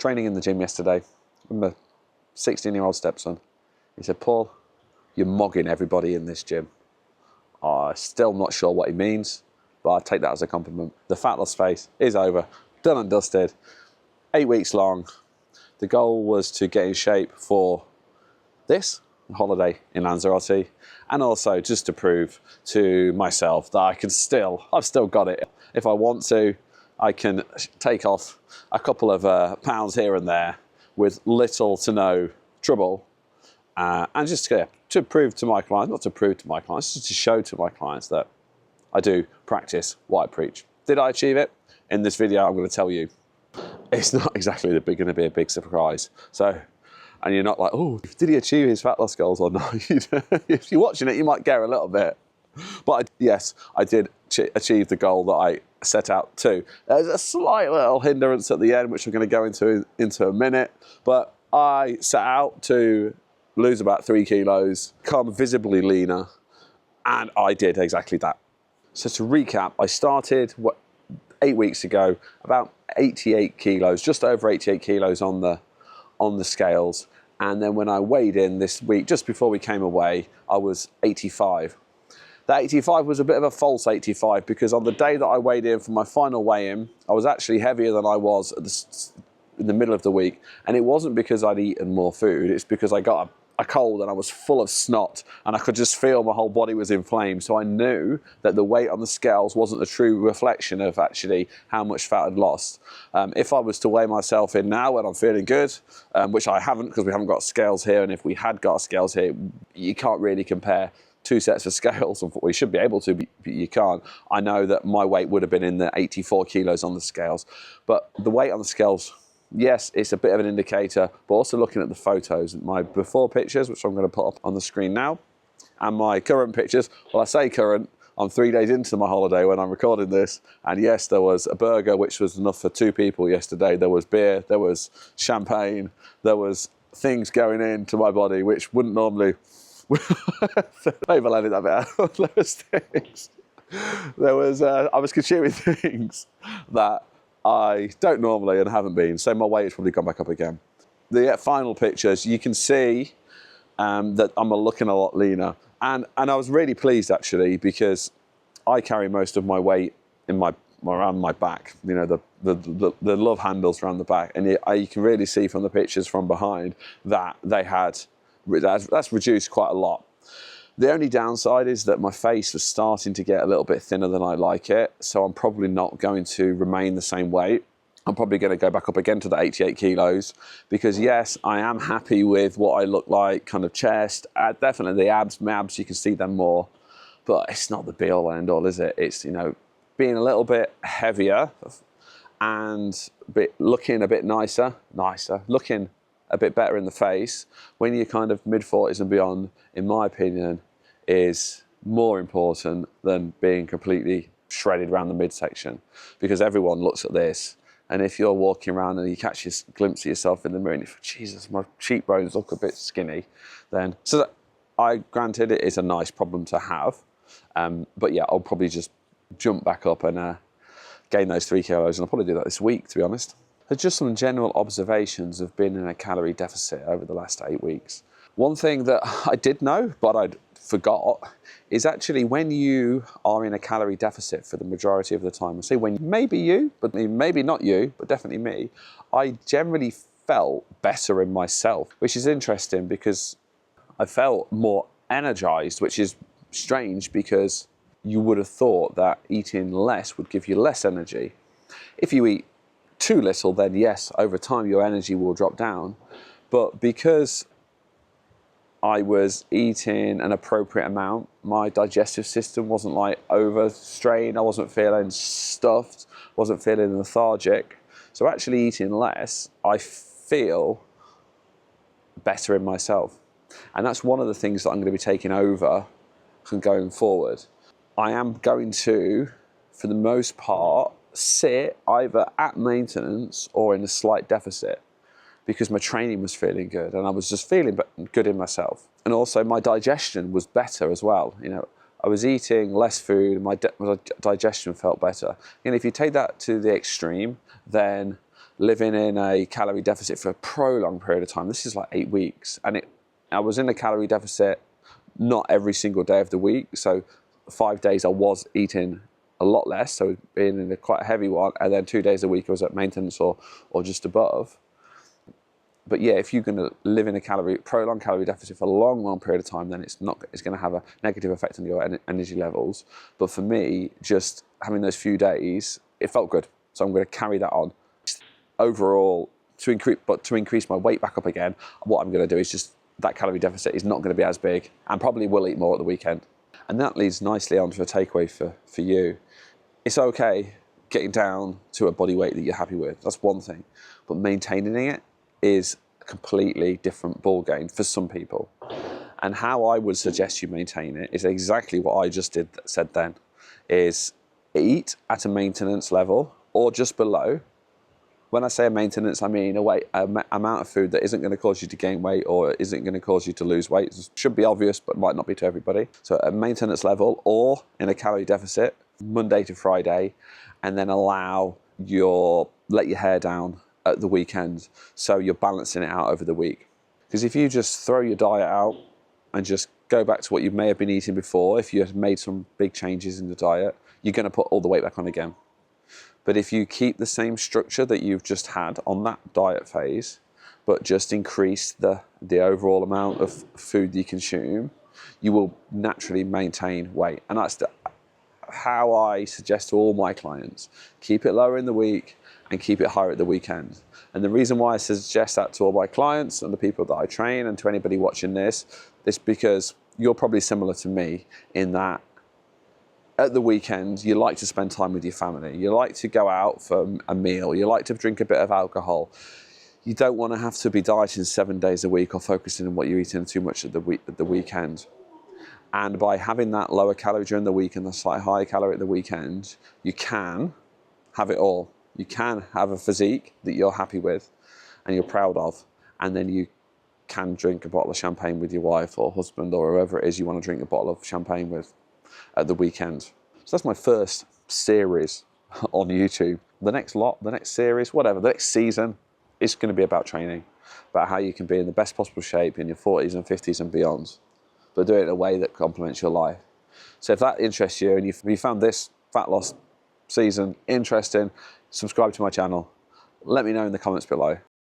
training in the gym yesterday with my 16-year-old stepson. He said, "Paul, you're mogging everybody in this gym." Still not sure what he means, but I take that as a compliment. The fat loss phase is over, done and dusted. 8 weeks long. The goal was to get in shape for this holiday in Lanzarote, and also just to prove to myself that I've still got it. If I want to, I can take off a couple of pounds here and there with little to no trouble, and just to prove to my clients, not to prove to my clients, just to show to my clients that I do practice what I preach. Did I achieve it? In this video, I'm going to tell you. It's not exactly going to be a big surprise. So, and you're not like, oh, did he achieve his fat loss goals or not? If you're watching it, you might care a little bit. But yes, I did achieve the goal that I set out to. There's a slight little hindrance at the end, which I'm going to go into a minute. But I set out to lose about 3 kilos, become visibly leaner, and I did exactly that. So to recap, I started 8 weeks ago, about 88 kilos, just over 88 kilos on the scales. And then when I weighed in this week, just before we came away, I was 85. That 85 was a bit of a false 85 because on the day that I weighed in for my final weigh-in, I was actually heavier than I was in the middle of the week. And it wasn't because I'd eaten more food, it's because I got a cold and I was full of snot and I could just feel my whole body was inflamed. So I knew that the weight on the scales wasn't a true reflection of actually how much fat I'd lost. If I was to weigh myself in now when I'm feeling good, which I haven't because we haven't got scales here, and if we had got scales here, you can't really compare 2 sets of scales. We should be able to, but you can't. I know that my weight would have been in the 84 kilos on the scales, but the weight on the scales, yes, it's a bit of an indicator, but also looking at the photos, my before pictures, which I'm going to put up on the screen now, and my current pictures. Well, I say current, I'm 3 days into my holiday when I'm recording this, and yes, there was a burger, which was enough for 2 people yesterday. There was beer, there was champagne, there was things going into my body, which wouldn't normally, maybe I'll edit that bit out. There was things, I was consuming things that I don't normally and haven't been, so my weight has probably gone back up again. The final pictures, you can see that I'm looking a lot leaner, and I was really pleased actually because I carry most of my weight around my back. You know, the love handles around the back, and you can really see from the pictures from behind that that's reduced quite a lot. The only downside is that my face was starting to get a little bit thinner than I like it, so I'm probably not going to remain the same weight. I'm probably going to go back up again to the 88 kilos because yes, I am happy with what I look like, kind of chest, definitely the abs, my abs, you can see them more, but it's not the be all and end all, is it? It's, you know, being a little bit heavier and looking a bit nicer, looking a bit better in the face when you're kind of mid-40s and beyond, in my opinion, is more important than being completely shredded around the midsection, because everyone looks at this, and if you're walking around and you catch a glimpse of yourself in the mirror and you think, Jesus, my cheekbones look a bit skinny, then, so that, granted, it is a nice problem to have, but yeah, I'll probably just jump back up and gain those 3 kilos, and I'll probably do that this week, to be honest. There's just some general observations of being in a calorie deficit over the last 8 weeks. One thing that I did know, but I forgot, is actually when you are in a calorie deficit for the majority of the time, I say when maybe you, but maybe not you, but definitely me, I generally felt better in myself, which is interesting because I felt more energized, which is strange because you would have thought that eating less would give you less energy. If you eat too little, then yes, over time your energy will drop down. But because I was eating an appropriate amount, my digestive system wasn't like overstrained, I wasn't feeling stuffed, wasn't feeling lethargic. So actually eating less, I feel better in myself. And that's one of the things that I'm going to be taking over from going forward. I am going to, for the most part, sit either at maintenance or in a slight deficit because my training was feeling good and I was just feeling good in myself. And also my digestion was better as well. You know, I was eating less food and my digestion felt better. And if you take that to the extreme, then living in a calorie deficit for a prolonged period of time. This is like 8 weeks. And I was in a calorie deficit not every single day of the week. So 5 days I was eating a lot less, so being in a quite heavy one, and then 2 days a week I was at maintenance or just above. But yeah, if you're going to live in a prolonged calorie deficit for a long period of time, then it's going to have a negative effect on your energy levels. But for me, just having those few days, it felt good. So I'm going to carry that on. Overall, to increase my weight back up again, what I'm going to do is just, that calorie deficit is not going to be as big, and probably will eat more at the weekend. And that leads nicely onto a takeaway for you. It's okay getting down to a body weight that you're happy with. That's one thing. But maintaining it is a completely different ballgame for some people. And how I would suggest you maintain it is exactly what I just said then, is eat at a maintenance level or just below. When I say a maintenance, I mean an amount of food that isn't going to cause you to gain weight or isn't going to cause you to lose weight. It should be obvious, but might not be to everybody. So at a maintenance level or in a calorie deficit, Monday to Friday, and then let your hair down at the weekend, so you're balancing it out over the week. Because if you just throw your diet out and just go back to what you may have been eating before, if you have made some big changes in the diet, you're going to put all the weight back on again. But if you keep the same structure that you've just had on that diet phase, but just increase the overall amount of food you consume, you will naturally maintain weight. And that's how I suggest to all my clients. Keep it lower in the week and keep it higher at the weekend. And the reason why I suggest that to all my clients and the people that I train and to anybody watching this is because you're probably similar to me in that at the weekend, you like to spend time with your family. You like to go out for a meal. You like to drink a bit of alcohol. You don't want to have to be dieting 7 days a week or focusing on what you're eating too much at the weekend. And by having that lower calorie during the week and the slightly higher calorie at the weekend, you can have it all. You can have a physique that you're happy with and you're proud of. And then you can drink a bottle of champagne with your wife or husband or whoever it is you want to drink a bottle of champagne with at the weekend. So that's my first series on YouTube. The next series, whatever, the next season is going to be about training, about how you can be in the best possible shape in your 40s and 50s and beyond, but do it in a way that complements your life. So if that interests you and you found this fat loss season interesting, subscribe to my channel. Let me know in the comments below.